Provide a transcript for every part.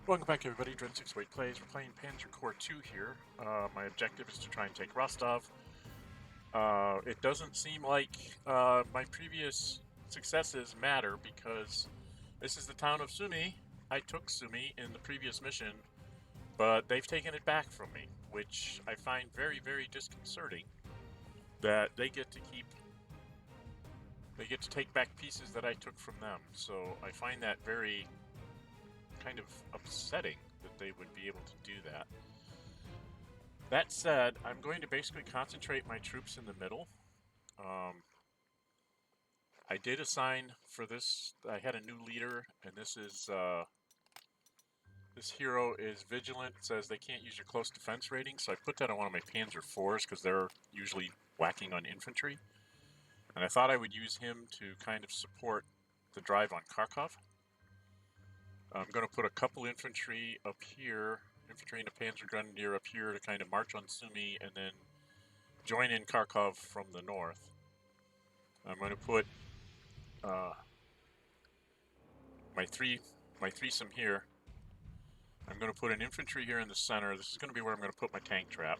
Welcome back, everybody. Dren608 plays. We're playing Panzercorps 2 here. My objective is to try and take Rostov. It doesn't seem like my previous successes matter because this is the town of Sumy. I took Sumy in the previous mission, but they've taken it back from me, which I find very, very disconcerting. That they get to take back pieces that I took from them. So I find that very kind of upsetting that they would be able to do that. That said, I'm going to basically concentrate my troops in the middle. I did assign for this, I had a new leader, and this is, this hero is vigilant. It says they can't use your close defense rating, so I put that on one of my Panzer4s because they're usually whacking on infantry. And I thought I would use him to kind of support the drive on Kharkov. I'm going to put a couple infantry up here, infantry and a Panzer Grenadier up here to kind of march on Sumy and then join in Kharkov from the north. I'm going to put my threesome here. I'm going to put an infantry here in the center. This is going to be where I'm going to put my tank trap.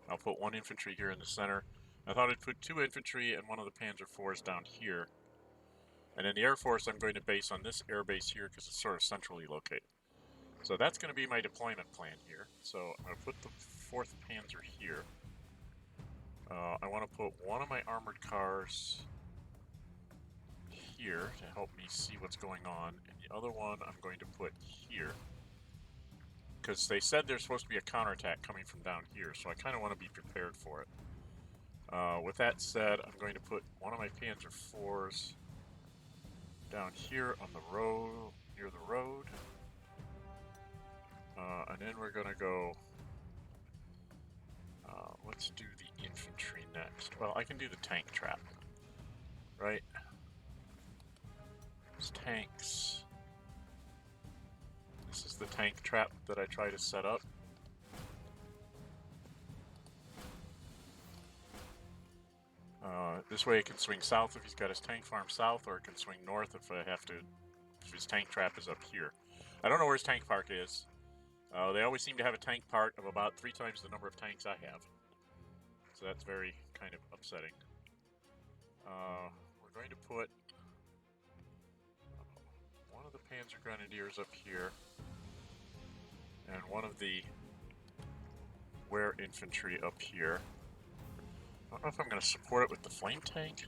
I'll put one infantry here in the center. I thought I'd put two infantry and one of the Panzer4s down here. And then the Air Force I'm going to base on this air base here because it's sort of centrally located. So that's going to be my deployment plan here. So I'm going to put the 4th Panzer here. I want to put one of my armored cars here to help me see what's going on, and the other one I'm going to put here. Because they said there's supposed to be a counterattack coming from down here, so I kind of want to be prepared for it. With that said, I'm going to put one of my Panzer IVs down here on the road, near the road. And then we're going to go... let's do the infantry next. Well, I can do the tank trap, right? There's tanks. This is the tank trap that I try to set up. This way it can swing south if he's got his tank farm south, or it can swing north if if his tank trap is up here. I don't know where his tank park is. They always seem to have a tank part of about 3 times the number of tanks I have. So that's very kind of upsetting. We're going to put one of the Panzer Grenadiers up here, and one of the Ware infantry up here. I don't know if I'm going to support it with the flame tank.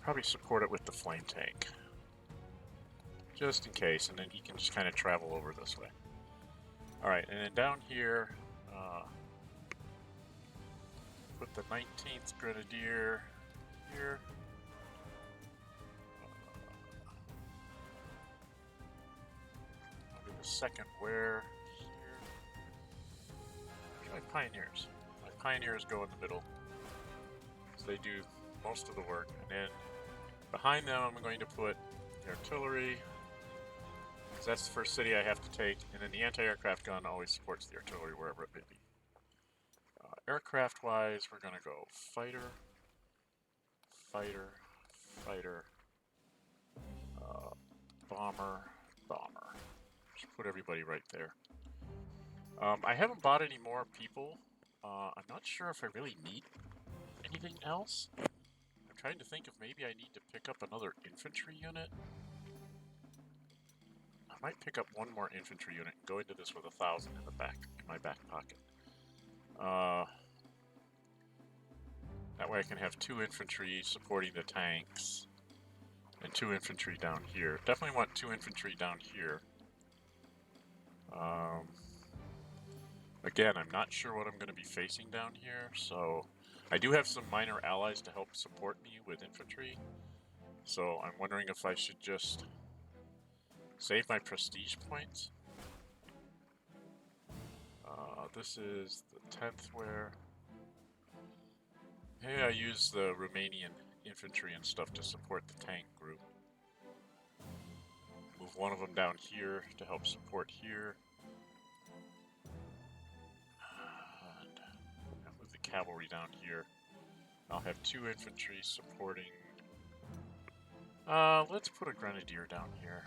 Probably support it with the flame tank. Just in case, and then he can just kind of travel over this way. Alright, and then down here, put the 19th Grenadier here. I'll do the 2nd Ware here. My Pioneers. My Pioneers go in the middle, so they do most of the work. And then behind them I'm going to put the artillery, because that's the first city I have to take, and then the anti-aircraft gun always supports the artillery wherever it may be. Aircraft-wise, we're going to go fighter, fighter, fighter, bomber, bomber. Just put everybody right there. I haven't bought any more people. I'm not sure if I really need anything else. I'm trying to think if maybe I need to pick up another infantry unit. I might pick up one more infantry unit and go into this with 1,000 in my back pocket. That way I can have 2 infantry supporting the tanks and 2 infantry down here. Definitely want 2 infantry down here. Again, I'm not sure what I'm going to be facing down here, so I do have some minor allies to help support me with infantry. So I'm wondering if I should just save my prestige points. This is the 10th Ware. Maybe I use the Romanian infantry and stuff to support the tank group. Move one of them down here to help support here. And I'll move the cavalry down here. I'll have 2 infantry supporting... Let's put a grenadier down here.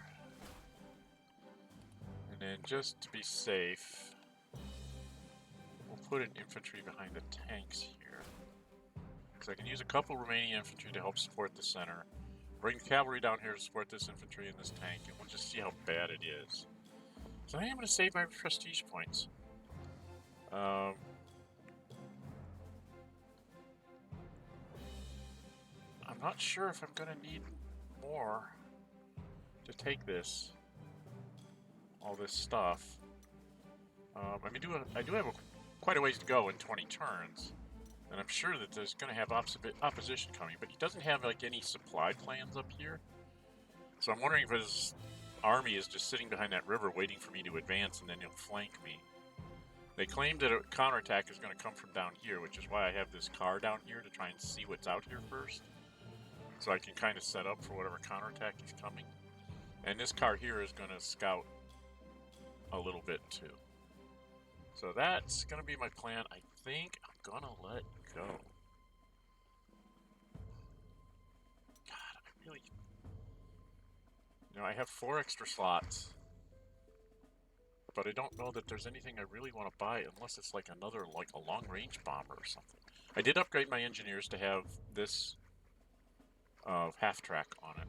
And then just to be safe, we'll put an infantry behind the tanks here. Because I can use a couple remaining infantry to help support the center. Bring the cavalry down here to support this infantry and this tank, and we'll just see how bad it is. So I am going to save my prestige points. I'm not sure if I'm going to need more to take this, all this stuff. I mean, I do have quite a ways to go in 20 turns, and I'm sure that there's going to have opposition coming, but he doesn't have like any supply plans up here. So I'm wondering if his army is just sitting behind that river waiting for me to advance, and then he'll flank me. They claim that a counterattack is going to come from down here, which is why I have this car down here to try and see what's out here first. So I can kind of set up for whatever counterattack is coming. And this car here is going to scout a little bit too. So that's going to be my plan. I think I'm going to let go. God, I really... You know, I have 4 extra slots. But I don't know that there's anything I really want to buy unless it's like another, like a long-range bomber or something. I did upgrade my engineers to have this half-track on it.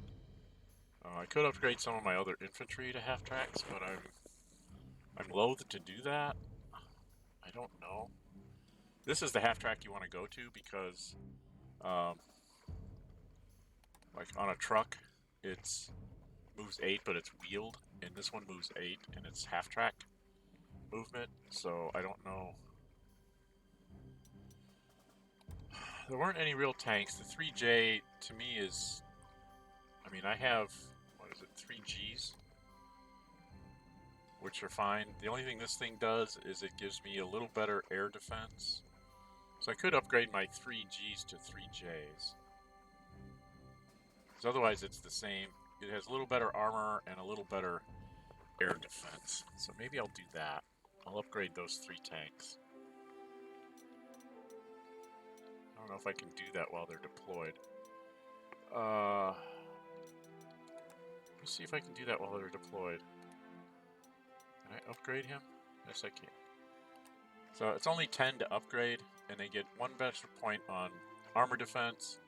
I could upgrade some of my other infantry to half-tracks, but I'm loath to do that. I don't know. This is the half-track you want to go to because, like on a truck, it's moves 8, but it's wheeled, and this one moves 8, and it's half-track movement, so I don't know. There weren't any real tanks. The 3J, to me, is... I mean, I have, what is it, 3 Gs? Which are fine. The only thing this thing does is it gives me a little better air defense. So I could upgrade my 3 Gs to 3 Js. Because otherwise it's the same. It has a little better armor and a little better air defense. So maybe I'll do that. I'll upgrade those 3 tanks. I don't know if I can do that while they're deployed. Let me see if I can do that while they're deployed. Can I upgrade him? Yes, I can. So it's only 10 to upgrade, and they get 1 extra point on armor defense.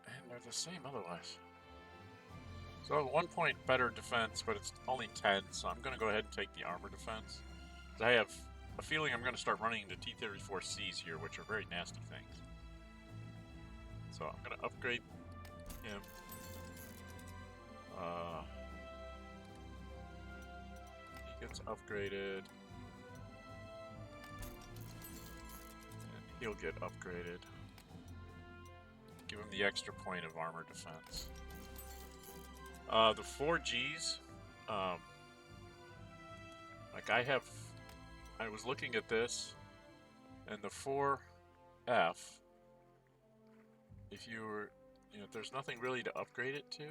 And they're the same otherwise. So 1 point better defense, but it's only 10, so I'm going to go ahead and take the armor defense. I have a feeling I'm going to start running into T-34Cs here, which are very nasty things. So I'm going to upgrade him. He gets upgraded. And he'll get upgraded. Give him the extra point of armor defense. The 4 Gs, like I was looking at this, and the 4F, if you were, you know, there's nothing really to upgrade it to.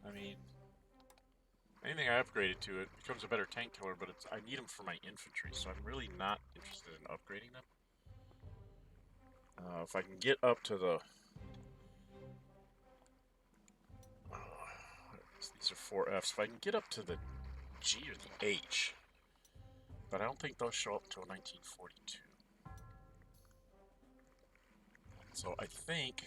I mean, anything I upgrade it to, it becomes a better tank killer, but I need them for my infantry, so I'm really not interested in upgrading them. If I can get up to the... these are 4Fs. If I can get up to the G or the H, but I don't think they'll show up until 1942. So I think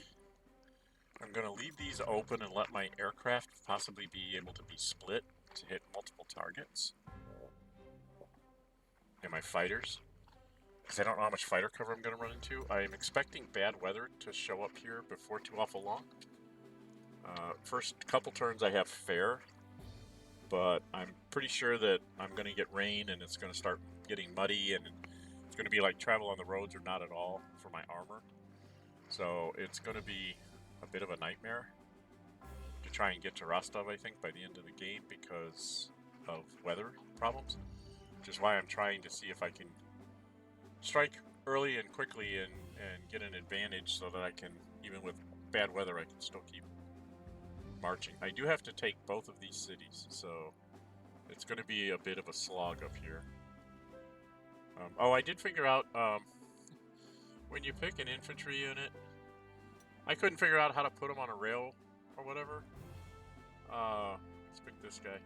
I'm going to leave these open and let my aircraft possibly be able to be split to hit multiple targets. And my fighters. Because I don't know how much fighter cover I'm going to run into. I am expecting bad weather to show up here before too awful long. First couple turns I have fair, but I'm pretty sure that I'm going to get rain and it's going to start getting muddy and it's going to be like travel on the roads or not at all for my armor. So it's going to be a bit of a nightmare to try and get to Rostov, I think, by the end of the game because of weather problems. Which is why I'm trying to see if I can strike early and quickly and get an advantage so that I can, even with bad weather, I can still keep marching. I do have to take both of these cities, so it's going to be a bit of a slog up here. Oh, I did figure out when you pick an infantry unit, I couldn't figure out how to put them on a rail or whatever. Let's pick this guy.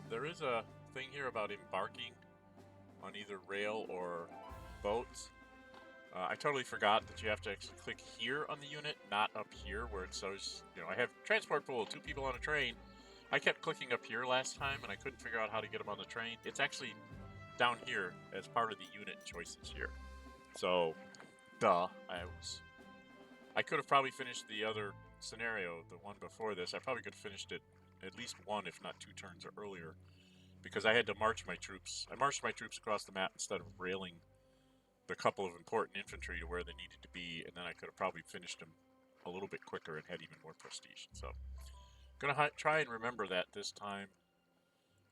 There is a thing here about embarking on either rail or boats. I totally forgot that you have to actually click here on the unit, not up here where it says, you know, I have transport pool, 2 people on a train. I kept clicking up here last time and I couldn't figure out how to get them on the train. It's actually down here as part of the unit choices here. So, duh, I could have probably finished the other scenario, the one before this. I probably could have finished it at least 1, if not 2 turns earlier, because I had to march my troops. I marched my troops across the map instead of railing the couple of important infantry to where they needed to be, and then I could have probably finished them a little bit quicker and had even more prestige. So, I'm gonna try and remember that this time.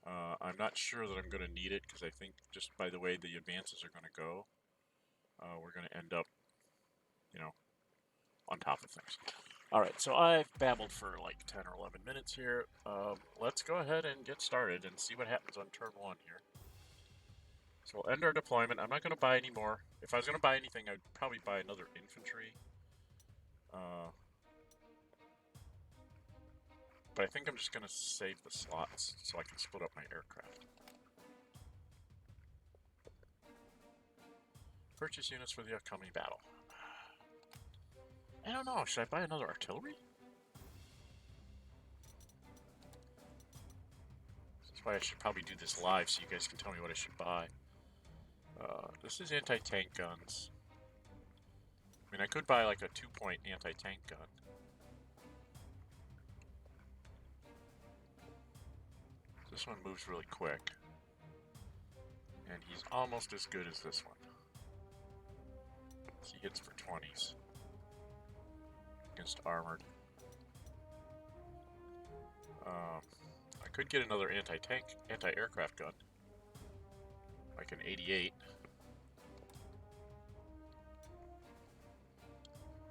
I'm not sure that I'm gonna need it because I think just by the way the advances are gonna go, we're gonna end up, you know, on top of things. Alright, so I've babbled for like 10 or 11 minutes here. Let's go ahead and get started and see what happens on turn 1 here. So we'll end our deployment. I'm not going to buy any more. If I was going to buy anything, I'd probably buy another infantry. But I think I'm just going to save the slots so I can split up my aircraft. Purchase units for the upcoming battle. I don't know. Should I buy another artillery? That's why I should probably do this live so you guys can tell me what I should buy. This is anti-tank guns. I mean, I could buy like a 2-point anti-tank gun. This one moves really quick. And he's almost as good as this one. So he hits for 20s. Against armored. I could get another anti-tank, anti-aircraft gun. Like an 88.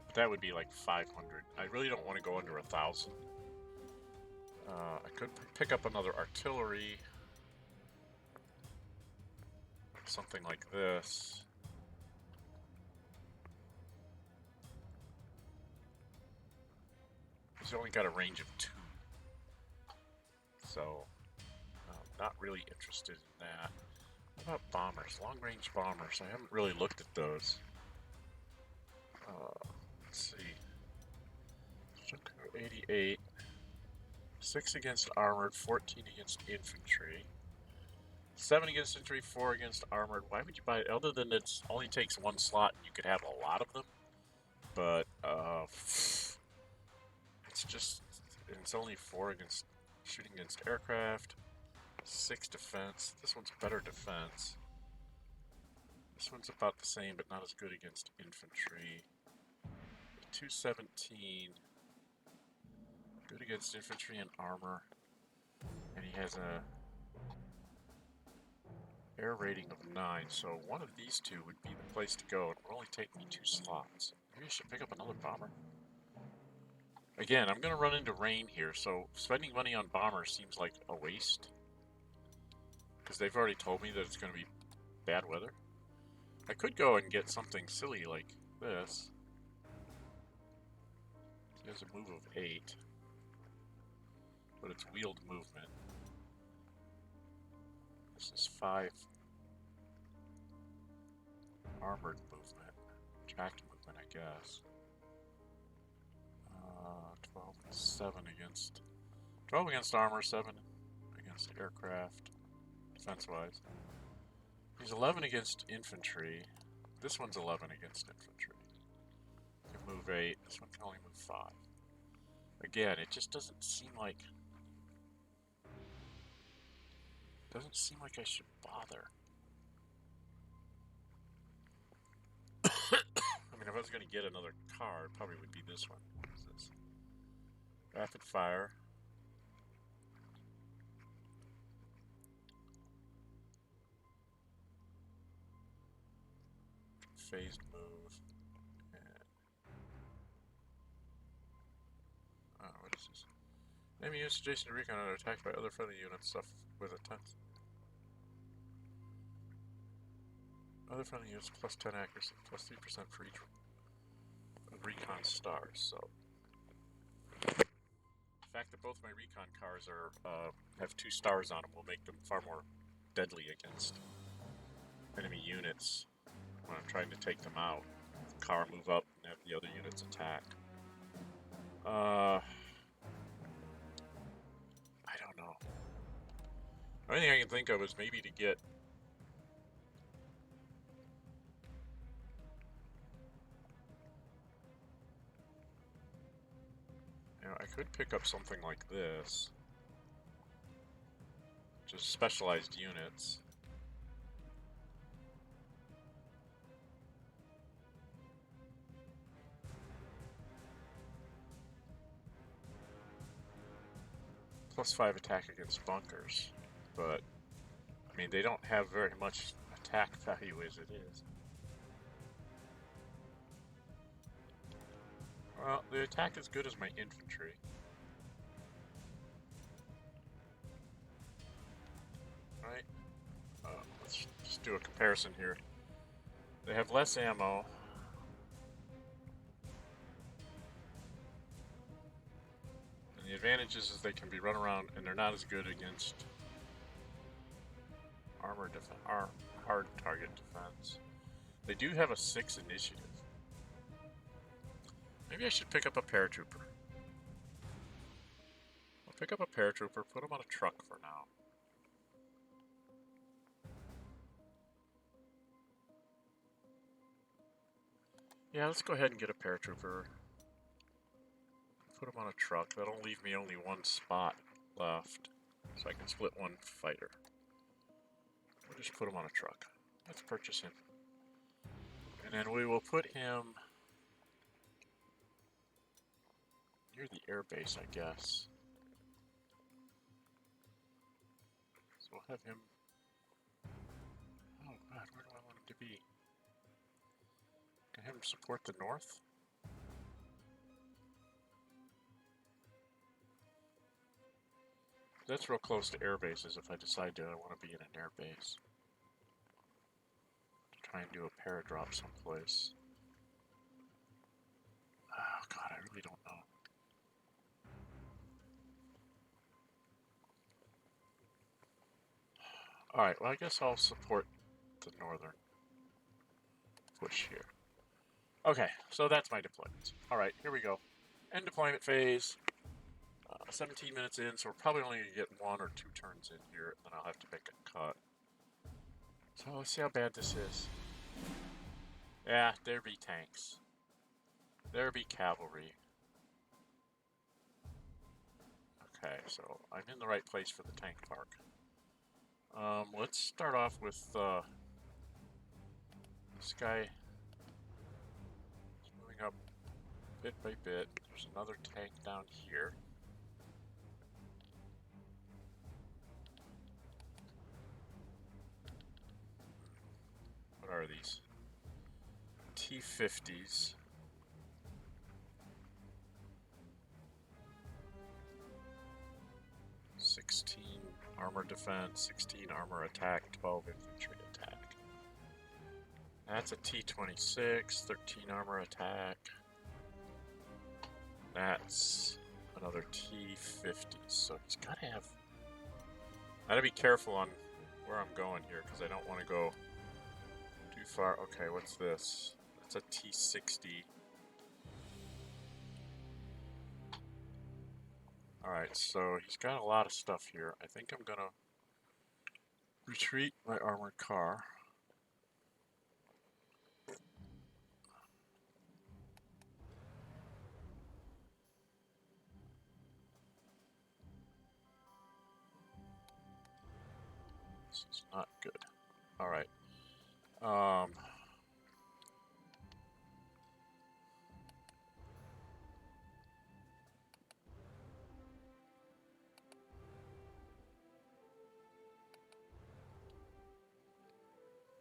But that would be like 500. I really don't want to go under 1,000. I could pick up another artillery. Something like this. He's only got a range of 2. So, not really interested in that. What about bombers? Long-range bombers. I haven't really looked at those. Let's see. 88. 6 against armored, 14 against infantry. 7 against infantry, 4 against armored. Why would you buy it? Other than it only takes 1 slot and you could have a lot of them. But, it's just, it's only 4 against shooting against aircraft. 6 defense. This one's better defense. This one's about the same, but not as good against infantry. 217. Good against infantry and armor. And he has a air rating of 9, so one of these 2 would be the place to go. It will only take me 2 slots. Maybe I should pick up another bomber. Again, I'm going to run into rain here, so spending money on bombers seems like a waste. Because they've already told me that it's going to be bad weather. I could go and get something silly like this. He has a move of 8. But it's wheeled movement. This is 5 armored movement. Jacked movement, I guess. 12 and 7 against... 12 against armor, 7 against aircraft, defense-wise. He's 11 against infantry. This one's 11 against infantry. He can move 8. This one can only move 5. Again, it just doesn't seem like... Doesn't seem like I should bother. I mean, if I was going to get another car, it probably would be this one. What is this? Rapid fire. Phased move. And... what is this? Enemy units adjacent to recon are attacked by other friendly units, stuff with a 10th. Other friendly units plus 10 accuracy, plus 3% for each recon stars. So the fact that both my recon cars are have 2 stars on them will make them far more deadly against enemy units when I'm trying to take them out. The car move up and have the other units attack. I don't know. The only thing I can think of is maybe to get I could pick up something like this, just specialized units. Plus 5 attack against bunkers, but I mean they don't have very much attack value as it is. Well, the attack is good as my infantry. Right? Let's just do a comparison here. They have less ammo. And the advantage is they can be run around and they're not as good against hard target defense. They do have a 6 initiative. Maybe I should pick up a paratrooper. I'll pick up a paratrooper, put him on a truck for now. Yeah, let's go ahead and get a paratrooper. Put him on a truck. That'll leave me only 1 spot left, so I can split 1 fighter. We'll just put him on a truck. Let's purchase him. And then we will put him near the airbase, I guess. So we'll have him... Oh god, where do I want him to be? Can I have him support the north? That's real close to air bases if I decide I want to be in an air base. Try and do a paradrop someplace. Oh god, I really don't know. Alright, well I guess I'll support the northern push here. Okay, so that's my deployments. Alright, here we go. End deployment phase. 17 minutes in, so we're probably only going to get 1 or 2 turns in here, and then I'll have to make a cut. So let's see how bad this is. Yeah, there be tanks. There be cavalry. Okay, so I'm in the right place for the tank park. Let's start off with this guy moving up bit by bit. There's another tank down here. What are these? T-50s. (16) armor defense, 16 armor attack, 12 infantry attack. That's a T-26, 13 armor attack. That's another T-50. So he's gotta have... I gotta be careful on where I'm going here because I don't want to go too far. Okay, what's this? That's a T-60. Alright, so he's got a lot of stuff here. I think I'm gonna retreat my armored car. This is not good. Alright.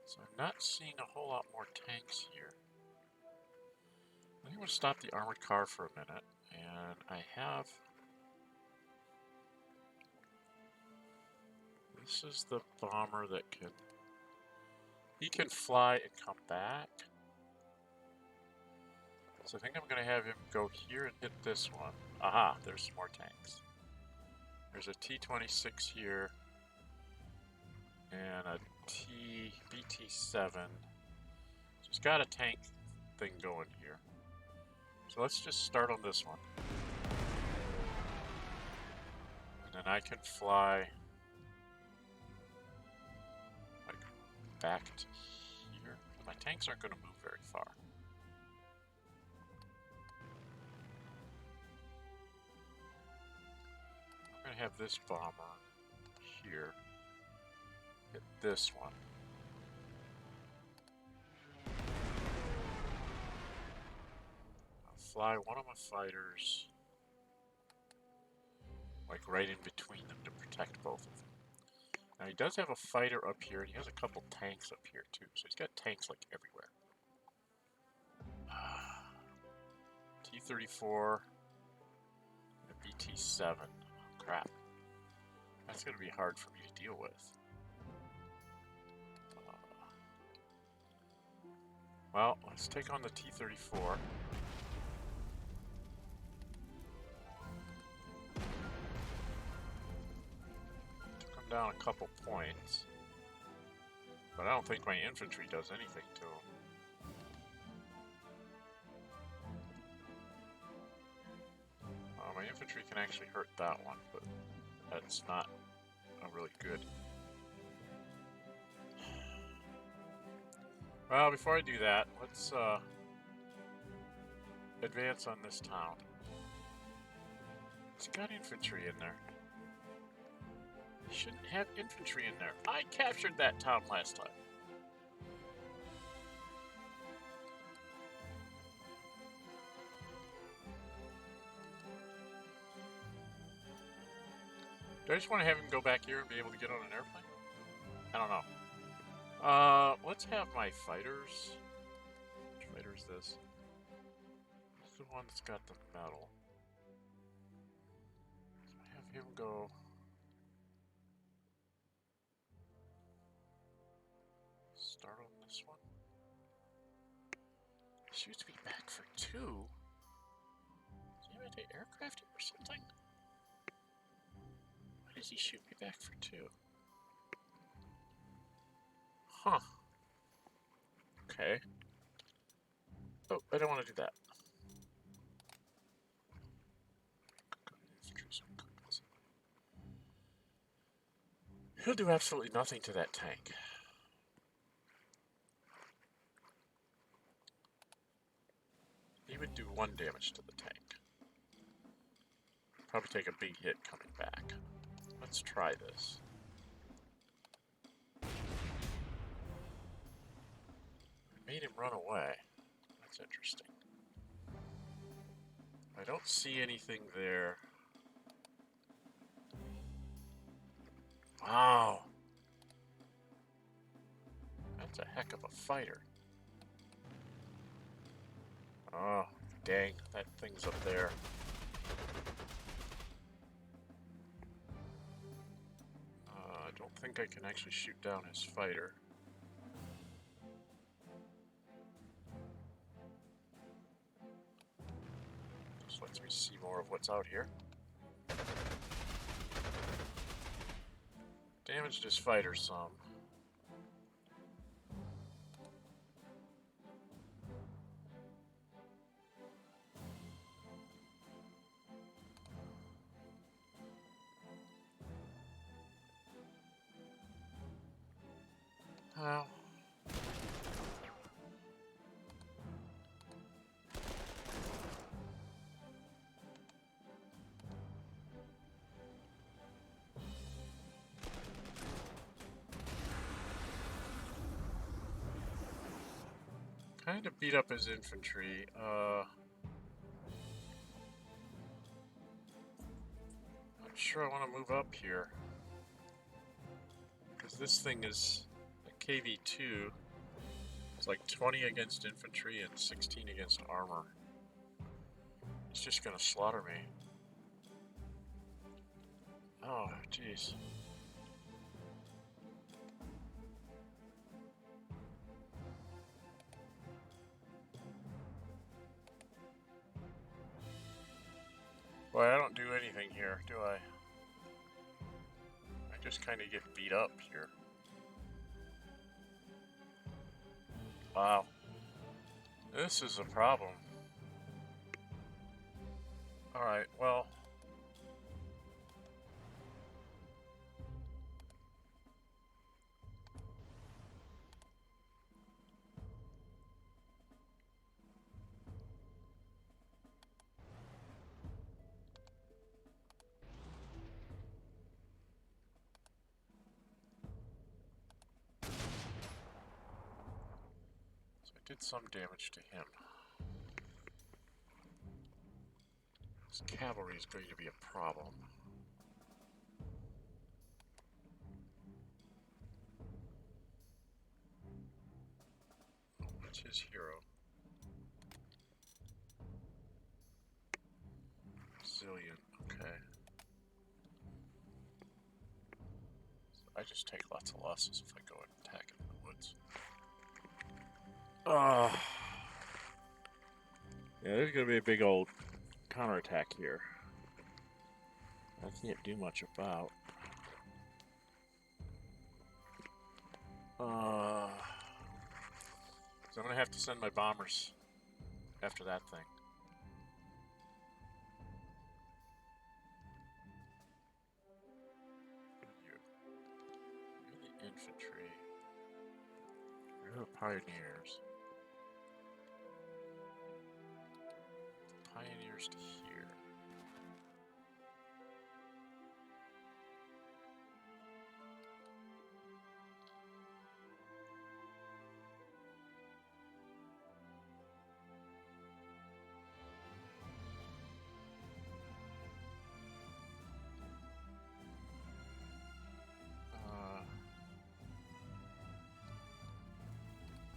So I'm not seeing a whole lot more tanks here. I think we'll stop the armored car for a minute, and I have... This is the bomber that can He can fly and come back. So I think I'm going to have him go here and hit this one. Aha, there's some more tanks. There's a T-26 here. And a BT-7. So he's got a tank thing going here. So let's just start on this one. And then I can fly like back to here. My tanks aren't going to move very far. I'm going to have this bomber here hit this one. I'll fly one of my fighters like right in between them to protect both of them. Now he does have a fighter up here, and he has a couple tanks up here too, so he's got tanks like everywhere. T-34 and a BT-7. Oh, crap. That's going to be hard for me to deal with. Well, let's take on the T-34. Took him down a couple points. But I don't think my infantry does anything to him. My infantry can actually hurt that one, but that's not really good. Well, before I do that, let's advance on this town. It's got infantry in there. You shouldn't have infantry in there. I captured that town last time. Do I just want to have him go back here and be able to get on an airplane? I don't know. Let's have my fighters. Which fighter is this? This is the one that's got the metal. So I have him go. Start on this one. Shoots me back for 2. Is he anti-aircraft or something? Why does he shoot me back for 2? Huh. Okay. Oh, I don't want to do that. He'll do absolutely nothing to that tank. He would do 1 damage to the tank. Probably take a big hit coming back. Let's try this. Made him run away. That's interesting. I don't see anything there. Wow. That's a heck of a fighter. Oh, dang. That thing's up there. I don't think I can actually shoot down his fighter. Just lets me see more of what's out here. Damaged his fighter some. Well. Kind of beat up his infantry. Not sure I want to move up here. Because this thing is a KV-2. It's like 20 against infantry and 16 against armor. It's just going to slaughter me. Oh, jeez. Boy, I don't do anything here, do I? I just kind of get beat up here. Wow. This is a problem. Alright, well... did some damage to him. This cavalry is going to be a problem. What's his hero? Zillion, okay. So I just take lots of losses if I go and attack in the woods. Yeah, there's gonna be a big old counterattack here. I can't do much about. So I'm gonna have to send my bombers after that thing. You're the infantry. You're the pioneers. Pioneers to here.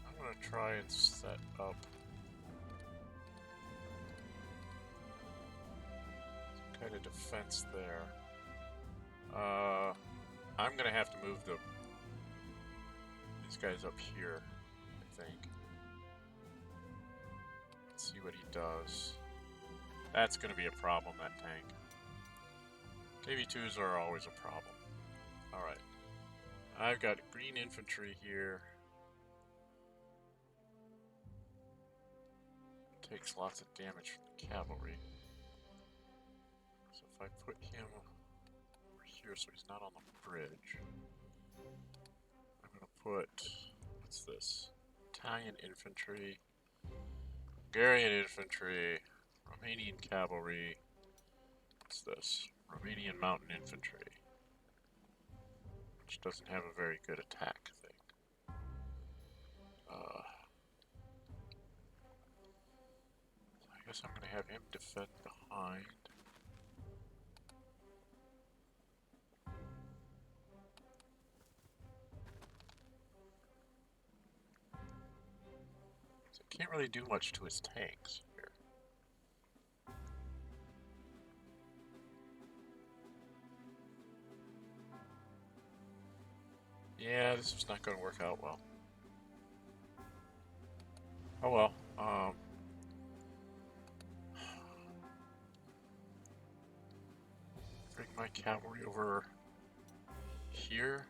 I'm gonna try and set up kind of defense there. I'm gonna have to move these guys up here, I think. Let's see what he does. That's gonna be a problem, that tank. KV-2s are always a problem. Alright. I've got green infantry here. Takes lots of damage from the cavalry. So if I put him over here so he's not on the bridge, I'm gonna put, what's this? Italian infantry, Hungarian infantry, Romanian cavalry, what's this? Romanian mountain infantry, which doesn't have a very good attack thing. I guess I'm gonna have him defend behind. So I can't really do much to his tanks here. Yeah, this is not gonna work out well. Oh well. Bring my cavalry over here.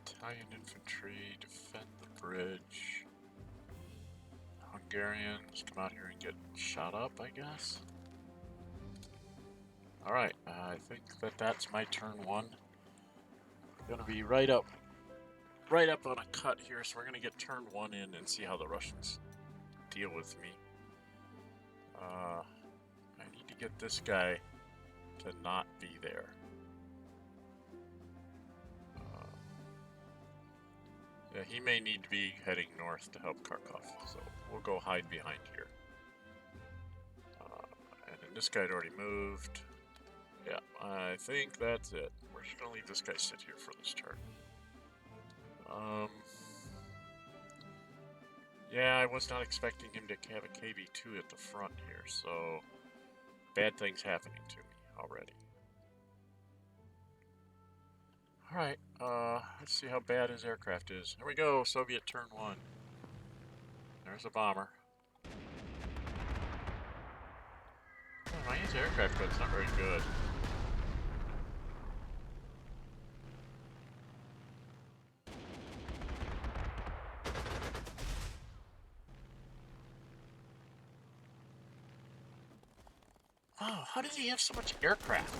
Italian infantry, defend the bridge. Hungarians come out here and get shot up, I guess. Alright, I think that's my turn one. We're gonna be right up on a cut here, so we're gonna get turn one in and see how the Russians deal with me. I need to get this guy to not be there. Yeah, he may need to be heading north to help Kharkov, so we'll go hide behind here. And then this guy had already moved. Yeah, I think that's it. We're just gonna leave this guy sit here for this turn. Yeah, I was not expecting him to have a KV-2 at the front here, so bad things happening to me already. Alright, let's see how bad his aircraft is. Here we go, Soviet turn one. There's a bomber. My anti-aircraft gun's not very good. Oh, how did he have so much aircraft?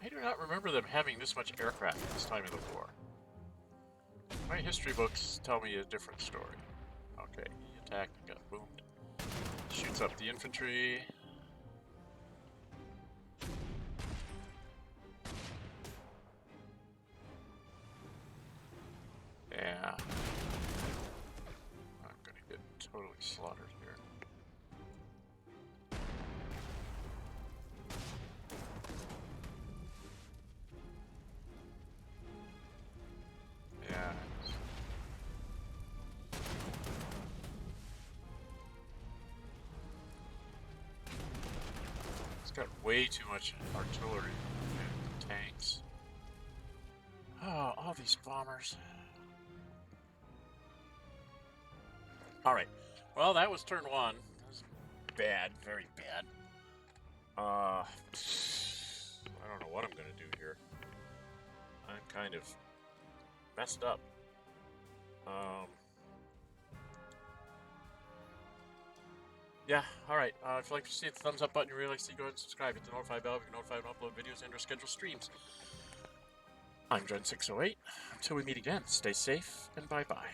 I do not remember them having this much aircraft at this time of the war. My history books tell me a different story. Okay, he attacked and got boomed. Shoots up the infantry. Yeah. I'm gonna get totally slaughtered here. Yeah. It's got way too much artillery and tanks. Oh, all these bombers. Alright. Well, that was turn one. That was bad. Very bad. I don't know what I'm gonna do here. I'm kind of messed up. Yeah, alright. If you'd like to see the thumbs up button, you really like to see, go ahead and subscribe. Hit the notify bell if you get notified when I upload videos and or schedule streams. I'm Dren608. Until we meet again, stay safe and bye-bye.